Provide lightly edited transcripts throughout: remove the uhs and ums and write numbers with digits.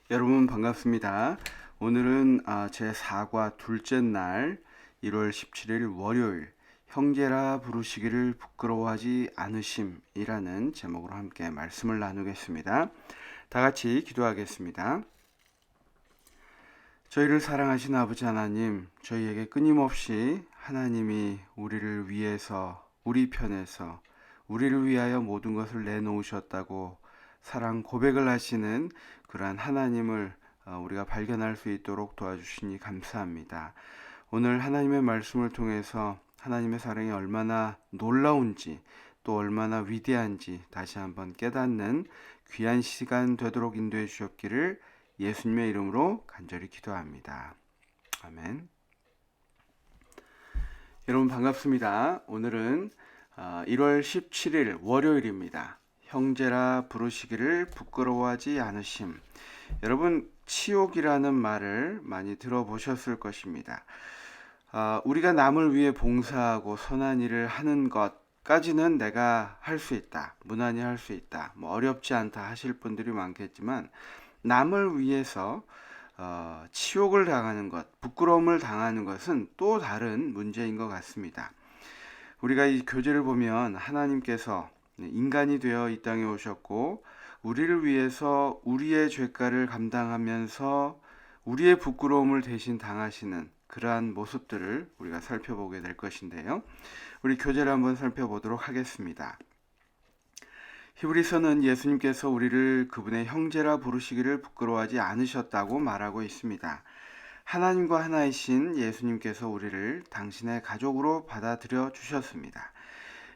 여러분 반갑습니다. 오늘은 제 4과 둘째 날 1월 17일 월요일 형제라 부르시기를 부끄러워하지 않으심이라는 제목으로 함께 말씀을 나누겠습니다. 다 같이 기도하겠습니다. 저희를 사랑하신 아버지 하나님, 저희에게 끊임없이 하나님이 우리를 위해서, 우리 편에서, 우리를 위하여 모든 것을 내놓으셨다고 사랑 고백을 하시는 그러한 하나님을 우리가 발견할 수 있도록 도와주시니 감사합니다. 오늘 하나님의 말씀을 통해서 하나님의 사랑이 얼마나 놀라운지 또 얼마나 위대한지 다시 한번 깨닫는 귀한 시간 되도록 인도해 주셨기를 예수님의 이름으로 간절히 기도합니다. 아멘. 여러분 반갑습니다. 오늘은 1월 17일 월요일입니다. 형제라 부르시기를 부끄러워하지 않으심. 여러분 치욕이라는 말을 많이 들어보셨을 것입니다. 우리가 남을 위해 봉사하고 선한 일을 하는 것까지는 내가 할 수 있다. 무난히 할 수 있다. 어렵지 않다 하실 분들이 많겠지만 남을 위해서 치욕을 당하는 것, 부끄러움을 당하는 것은 또 다른 문제인 것 같습니다. 우리가 이 교제를 보면 하나님께서 인간이 되어 이 땅에 오셨고 우리를 위해서 우리의 죄가를 감당하면서 우리의 부끄러움을 대신 당하시는 그러한 모습들을 우리가 살펴보게 될 것인데요. 우리 교제를 한번 살펴보도록 하겠습니다. 히브리서는 예수님께서 우리를 그분의 형제라 부르시기를 부끄러워하지 않으셨다고 말하고 있습니다. 하나님과 하나이신 예수님께서 우리를 당신의 가족으로 받아들여 주셨습니다.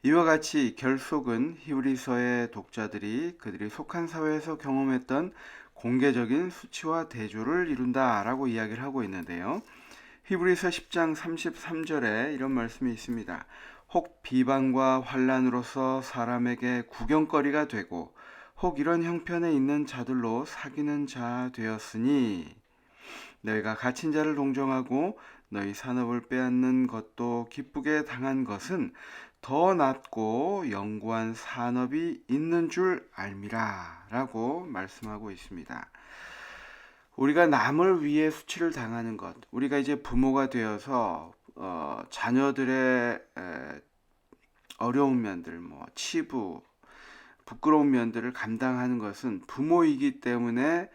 이와 같이 결속은 히브리서의 독자들이 그들이 속한 사회에서 경험했던 공개적인 수치와 대조를 이룬다라고 이야기를 하고 있는데요. 히브리서 10장 33절에 이런 말씀이 있습니다. 혹 비방과 환난으로서 사람에게 구경거리가 되고 혹 이런 형편에 있는 자들로 사귀는 자 되었으니 너희가 갇힌 자를 동정하고 너희 산업을 빼앗는 것도 기쁘게 당한 것은 더 낫고 영구한 산업이 있는 줄 알미라 라고 말씀하고 있습니다. 우리가 남을 위해 수치를 당하는 것, 우리가 이제 부모가 되어서 자녀들의 어려운 면들, 치부, 부끄러운 면들을 감당하는 것은 부모이기 때문에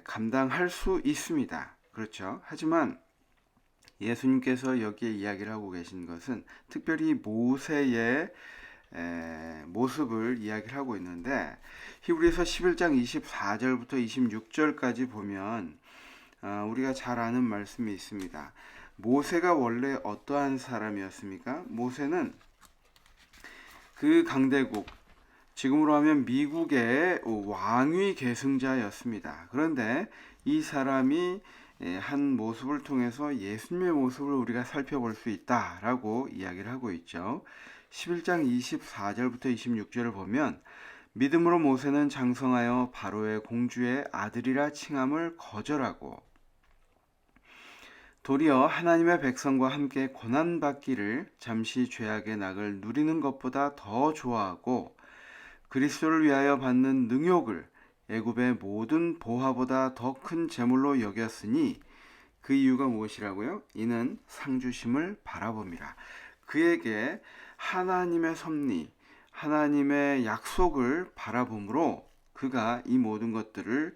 감당할 수 있습니다. 그렇죠? 하지만 예수님께서 여기에 이야기를 하고 계신 것은 특별히 모세의 모습을 이야기를 하고 있는데 히브리서 11장 24절부터 26절까지 보면 우리가 잘 아는 말씀이 있습니다. 모세가 원래 어떠한 사람이었습니까? 모세는 그 강대국, 지금으로 하면 미국의 왕위 계승자였습니다. 그런데 이 사람이 한 모습을 통해서 예수님의 모습을 우리가 살펴볼 수 있다라고 이야기를 하고 있죠. 11장 24절부터 26절을 보면 믿음으로 모세는 장성하여 바로의 공주의 아들이라 칭함을 거절하고 도리어 하나님의 백성과 함께 고난받기를 잠시 죄악의 낙을 누리는 것보다 더 좋아하고 그리스도를 위하여 받는 능욕을 애굽의 모든 보화보다 더 큰 재물로 여겼으니 그 이유가 무엇이라고요? 이는 상주심을 바라봅니다. 그에게 하나님의 섭리, 하나님의 약속을 바라봄으로 그가 이 모든 것들을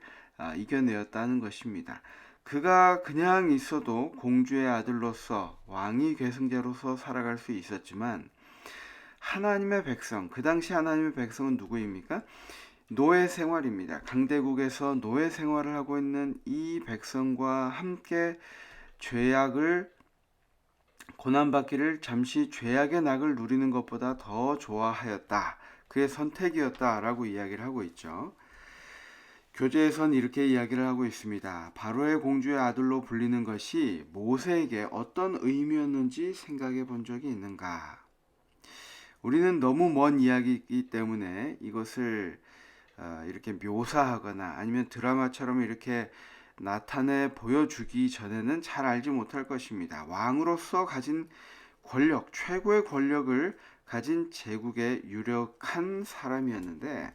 이겨내었다는 것입니다. 그가 그냥 있어도 공주의 아들로서 왕위 계승자로서 살아갈 수 있었지만 하나님의 백성, 그 당시 하나님의 백성은 누구입니까? 노예 생활입니다. 강대국에서 노예 생활을 하고 있는 이 백성과 함께 죄악을 고난받기를 잠시 죄악의 낙을 누리는 것보다 더 좋아하였다. 그의 선택이었다라고 이야기를 하고 있죠. 교재에선 이렇게 이야기를 하고 있습니다. 바로의 공주의 아들로 불리는 것이 모세에게 어떤 의미였는지 생각해 본 적이 있는가? 우리는 너무 먼 이야기이기 때문에 이것을 이렇게 묘사하거나 아니면 드라마처럼 이렇게 나타내 보여주기 전에는 잘 알지 못할 것입니다. 왕으로서 가진 권력, 최고의 권력을 가진 제국의 유력한 사람이었는데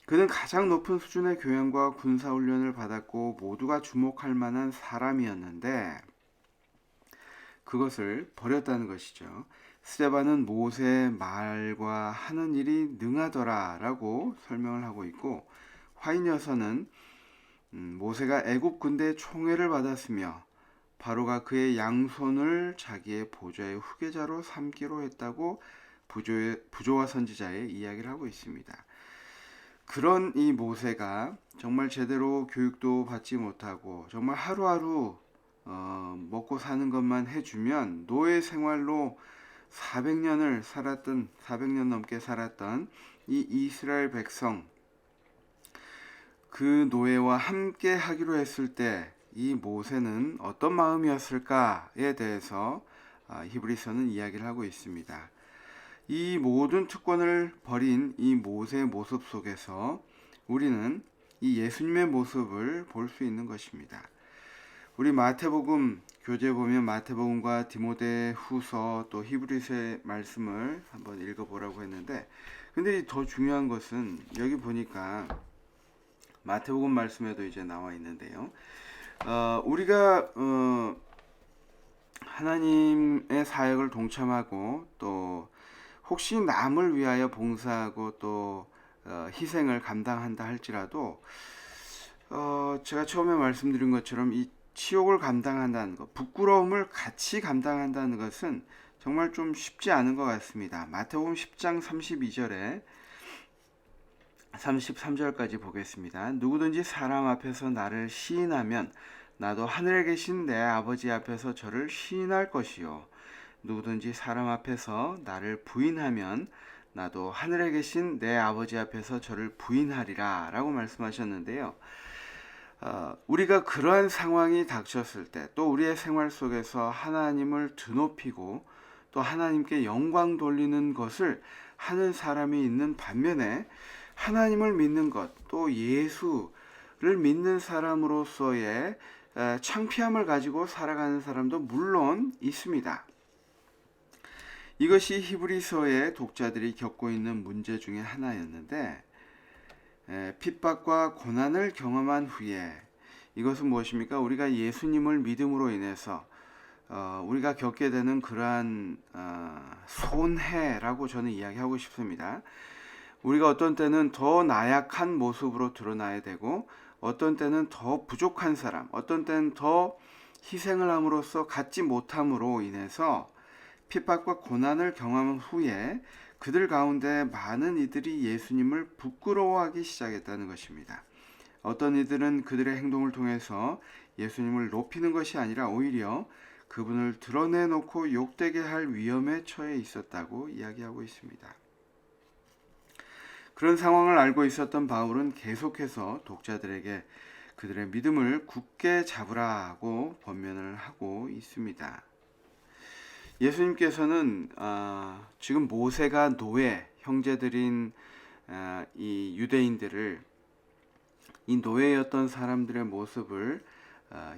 그는 가장 높은 수준의 교양과 군사훈련을 받았고 모두가 주목할 만한 사람이었는데 그것을 버렸다는 것이죠. 스데반은 모세의 말과 하는 일이 능하더라라고 설명을 하고 있고 화인 여서는 모세가 애굽 군대의 총애를 받았으며 바로가 그의 양손을 자기의 보좌의 후계자로 삼기로 했다고 부조와 선지자의 이야기를 하고 있습니다. 그런 이 모세가 정말 제대로 교육도 받지 못하고 정말 하루하루 먹고 사는 것만 해주면 노예 생활로 400년 넘게 살았던 이 이스라엘 백성 그 노예와 함께 하기로 했을 때 이 모세는 어떤 마음이었을까에 대해서 히브리서는 이야기를 하고 있습니다. 이 모든 특권을 버린 이 모세의 모습 속에서 우리는 이 예수님의 모습을 볼 수 있는 것입니다. 우리 마태복음 교재 보면 마태복음과 디모데 후서 또 히브리서의 말씀을 한번 읽어보라고 했는데 근데 더 중요한 것은 여기 보니까 마태복음 말씀에도 이제 나와 있는데요. 우리가 하나님의 사역을 동참하고 또 혹시 남을 위하여 봉사하고 또 희생을 감당한다 할지라도 제가 처음에 말씀드린 것처럼 이 치욕을 감당한다는 것, 부끄러움을 같이 감당한다는 것은 정말 좀 쉽지 않은 것 같습니다. 마태복음 10장 32절에 33절까지 보겠습니다. 누구든지 사람 앞에서 나를 시인하면 나도 하늘에 계신 내 아버지 앞에서 저를 시인할 것이요. 누구든지 사람 앞에서 나를 부인하면 나도 하늘에 계신 내 아버지 앞에서 저를 부인하리라 라고 말씀하셨는데요. 우리가 그러한 상황이 닥쳤을 때 또 우리의 생활 속에서 하나님을 드높이고 또 하나님께 영광 돌리는 것을 하는 사람이 있는 반면에 하나님을 믿는 것, 또 예수를 믿는 사람으로서의 창피함을 가지고 살아가는 사람도 물론 있습니다. 이것이 히브리서의 독자들이 겪고 있는 문제 중에 하나였는데 핍박과 고난을 경험한 후에 이것은 무엇입니까? 우리가 예수님을 믿음으로 인해서 우리가 겪게 되는 그러한 손해라고 저는 이야기하고 싶습니다. 우리가 어떤 때는 더 나약한 모습으로 드러나야 되고 어떤 때는 더 부족한 사람, 어떤 때는 더 희생을 함으로써 갖지 못함으로 인해서 핍박과 고난을 경험한 후에 그들 가운데 많은 이들이 예수님을 부끄러워하기 시작했다는 것입니다. 어떤 이들은 그들의 행동을 통해서 예수님을 높이는 것이 아니라 오히려 그분을 드러내놓고 욕되게 할 위험에 처해 있었다고 이야기하고 있습니다. 그런 상황을 알고 있었던 바울은 계속해서 독자들에게 그들의 믿음을 굳게 잡으라고 권면을 하고 있습니다. 예수님께서는 지금 모세가 노예, 형제들인 이 유대인들을 이 노예였던 사람들의 모습을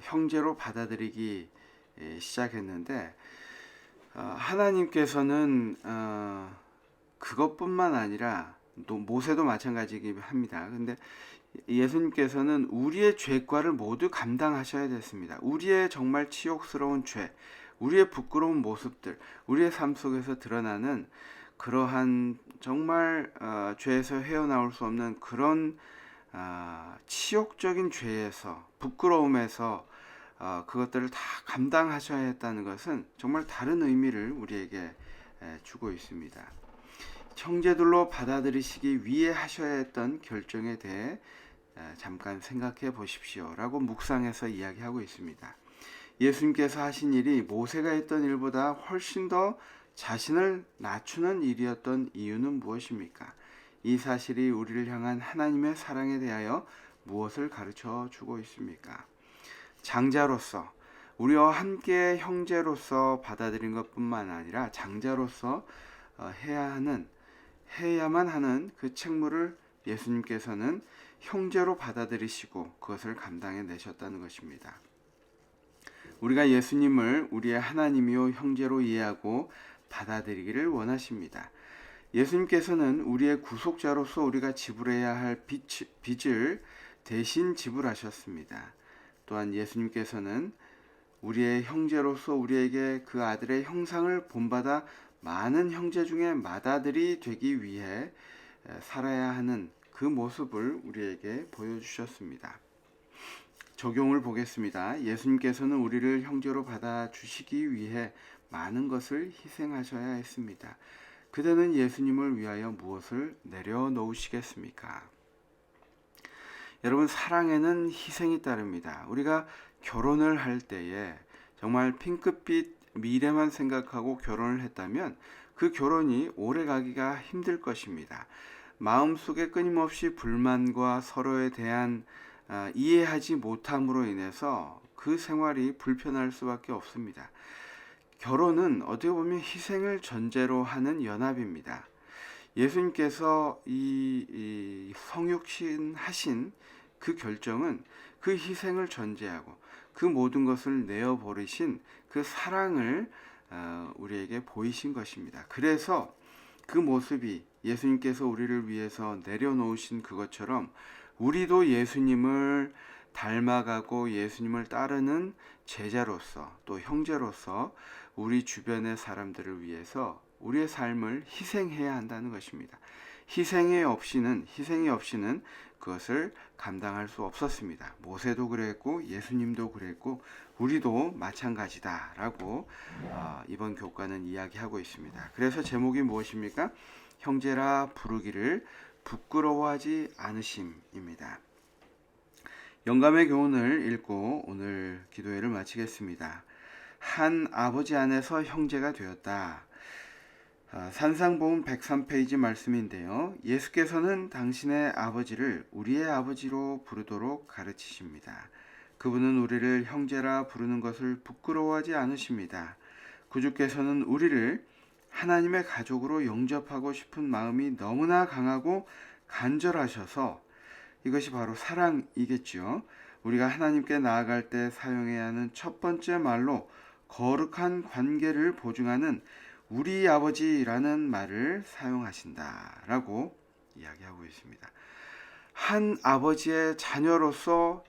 형제로 받아들이기 시작했는데 하나님께서는 그것뿐만 아니라 모세도 마찬가지이긴 합니다. 근데 예수님께서는 우리의 죄과를 모두 감당하셔야 됐습니다. 우리의 정말 치욕스러운 죄, 우리의 부끄러운 모습들, 우리의 삶 속에서 드러나는 그러한 정말 죄에서 헤어나올 수 없는 그런 치욕적인 죄에서 부끄러움에서 그것들을 다 감당하셔야 했다는 것은 정말 다른 의미를 우리에게 주고 있습니다. 형제들로 받아들이시기 위해 하셔야 했던 결정에 대해 잠깐 생각해 보십시오 라고 묵상해서 이야기하고 있습니다. 예수님께서 하신 일이 모세가 했던 일보다 훨씬 더 자신을 낮추는 일이었던 이유는 무엇입니까? 이 사실이 우리를 향한 하나님의 사랑에 대하여 무엇을 가르쳐 주고 있습니까? 장자로서 우리와 함께 형제로서 받아들인 것뿐만 아니라 장자로서 해야만 하는 그 책무를 예수님께서는 형제로 받아들이시고 그것을 감당해 내셨다는 것입니다. 우리가 예수님을 우리의 하나님이요 형제로 이해하고 받아들이기를 원하십니다. 예수님께서는 우리의 구속자로서 우리가 지불해야 할 빚을 대신 지불하셨습니다. 또한 예수님께서는 우리의 형제로서 우리에게 그 아들의 형상을 본받아 많은 형제 중에 맏아들이 되기 위해 살아야 하는 그 모습을 우리에게 보여주셨습니다. 적용을 보겠습니다. 예수님께서는 우리를 형제로 받아주시기 위해 많은 것을 희생하셔야 했습니다. 그대는 예수님을 위하여 무엇을 내려놓으시겠습니까? 여러분, 사랑에는 희생이 따릅니다. 우리가 결혼을 할 때에 정말 핑크빛 미래만 생각하고 결혼을 했다면 그 결혼이 오래 가기가 힘들 것입니다. 마음속에 끊임없이 불만과 서로에 대한 이해하지 못함으로 인해서 그 생활이 불편할 수밖에 없습니다. 결혼은 어떻게 보면 희생을 전제로 하는 연합입니다. 예수님께서 이 성육신 하신 그 결정은 그 희생을 전제하고 그 모든 것을 내어버리신 그 사랑을 우리에게 보이신 것입니다. 그래서 그 모습이 예수님께서 우리를 위해서 내려놓으신 그것처럼 우리도 예수님을 닮아가고 예수님을 따르는 제자로서 또 형제로서 우리 주변의 사람들을 위해서 우리의 삶을 희생해야 한다는 것입니다. 희생이 없이는 그것을 감당할 수 없었습니다. 모세도 그랬고 예수님도 그랬고 우리도 마찬가지다라고 이번 교과는 이야기하고 있습니다. 그래서 제목이 무엇입니까? 형제라 부르기를 부끄러워하지 않으심입니다. 영감의 교훈을 읽고 오늘 기도회를 마치겠습니다. 한 아버지 안에서 형제가 되었다. 산상보음 103페이지 말씀인데요. 예수께서는 당신의 아버지를 우리의 아버지로 부르도록 가르치십니다. 그분은 우리를 형제라 부르는 것을 부끄러워하지 않으십니다. 구주께서는 우리를 하나님의 가족으로 영접하고 싶은 마음이 너무나 강하고 간절하셔서 이것이 바로 사랑이겠죠. 우리가 하나님께 나아갈 때 사용해야 하는 첫 번째 말로 거룩한 관계를 보증하는 우리 아버지라는 말을 사용하신다라고 이야기하고 있습니다. 한 아버지의 자녀로서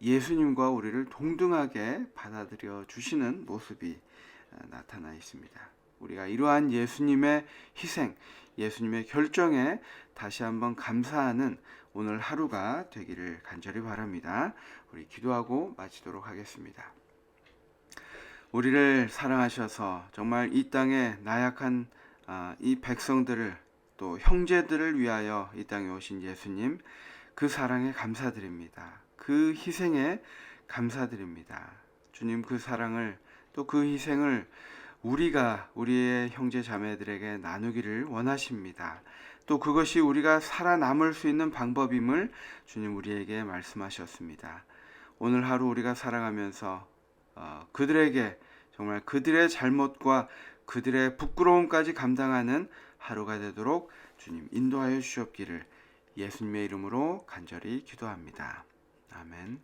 예수님과 우리를 동등하게 받아들여 주시는 모습이 나타나 있습니다. 우리가 이러한 예수님의 희생, 예수님의 결정에 다시 한번 감사하는 오늘 하루가 되기를 간절히 바랍니다. 우리 기도하고 마치도록 하겠습니다. 우리를 사랑하셔서 정말 이 땅에 나약한 이 백성들을 또 형제들을 위하여 이 땅에 오신 예수님, 그 사랑에 감사드립니다. 그 희생에 감사드립니다. 주님, 그 사랑을 또 그 희생을 우리가 우리의 형제 자매들에게 나누기를 원하십니다. 또 그것이 우리가 살아남을 수 있는 방법임을 주님 우리에게 말씀하셨습니다. 오늘 하루 우리가 살아가면서 그들에게 정말 그들의 잘못과 그들의 부끄러움까지 감당하는 하루가 되도록 주님 인도하여 주시옵기를 예수님의 이름으로 간절히 기도합니다. 아멘.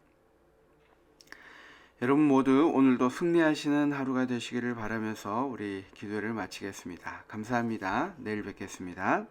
여러분 모두 오늘도 승리하시는 하루가 되시기를 바라면서 우리 기도를 마치겠습니다. 감사합니다. 내일 뵙겠습니다.